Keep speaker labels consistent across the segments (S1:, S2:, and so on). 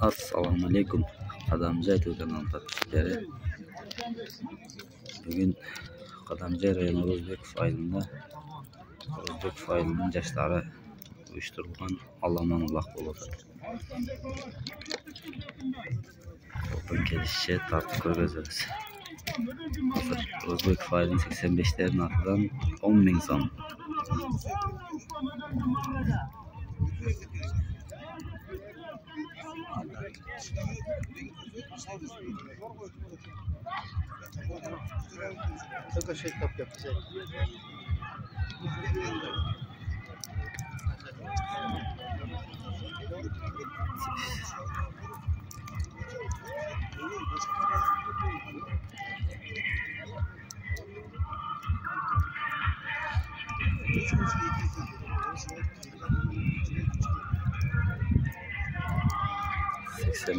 S1: Assalomu alaykum Qadamjoy kanal podpischilari. Bugun Qadamjoy rayoni O'zbek faylining jashlari uyushtirilgan olomon vaqt bo'ladi. Qo'ldan kelishicha tartib ko'rgazamiz. O'zbek faylining 85 lar narxidan 10,000 so'm.
S2: Только şey kapıyor bize.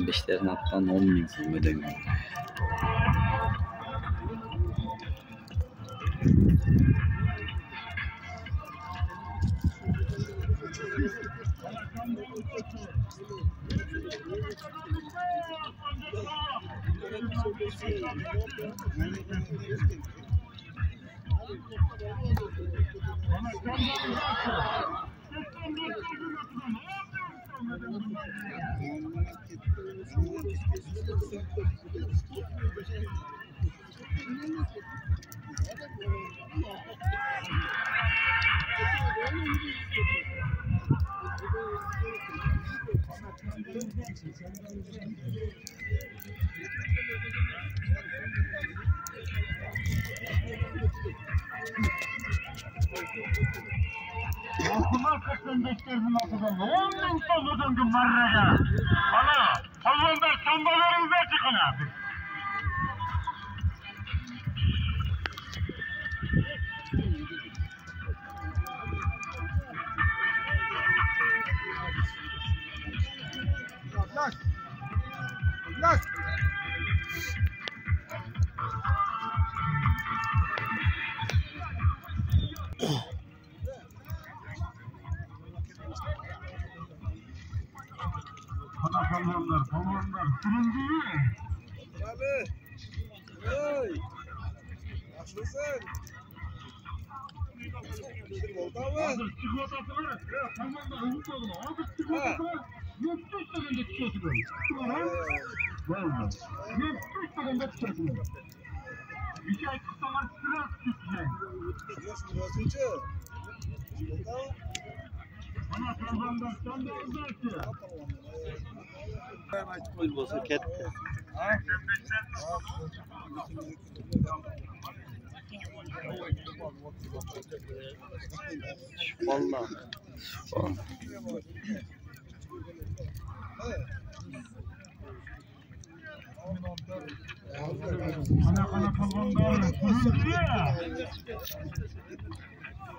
S1: Beşlerin alttan 10,000 so'm ödeniyor.
S3: Okuma 85'lerin altından 10,000 so'm ödengim marraga. Ana, hayvanlar sandalyerimizden çıkın abi.
S2: Lan.
S3: Ana hayvanlar, turuncu mu?
S2: Abi. Hey. Nasılsın?
S3: Hazır çikolatası var. Ya tamam da hızlı olma. Hazır çikolatası var. 70 sekunda çıkıyorsun böyle. Valla. 70 sekunda çıkıyorsun. Bir şey kısalar sıra tutacak. Ana hayvanlar sen de olacaksın.
S2: Ben açık koyun olsa kette. Vallahi.
S3: Ana hayvanlar turuncu ya.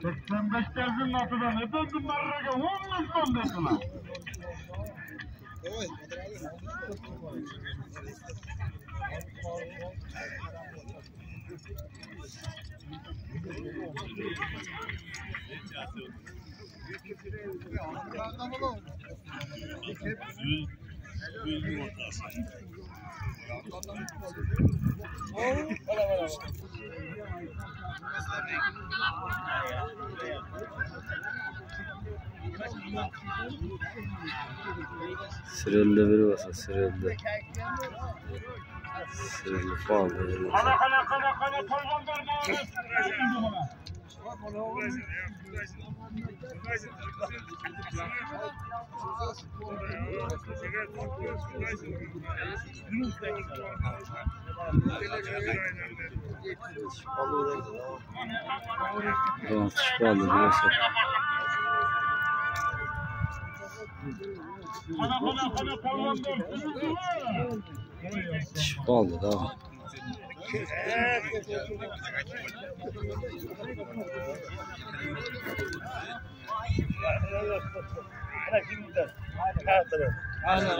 S3: 85'lerin altından efendim marraga 10,000 so'm dediler.
S1: Sırıldı biri olsa sırıldı. Sırıldı falan.
S3: Kana hayvanlar mağarası.
S1: Tamam, şifalı burası. Şifalı da.
S3: Ana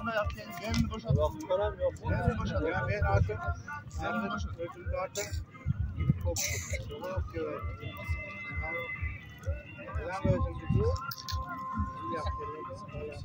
S3: Ona yaptığın yerini boşalt.
S2: Yok param yok.
S3: Yerini boşalt.
S2: Ya ben artık ödülü artık gidip koptum. Yola yok diyor. Ben özüm gidiyor. Yaptırıyor.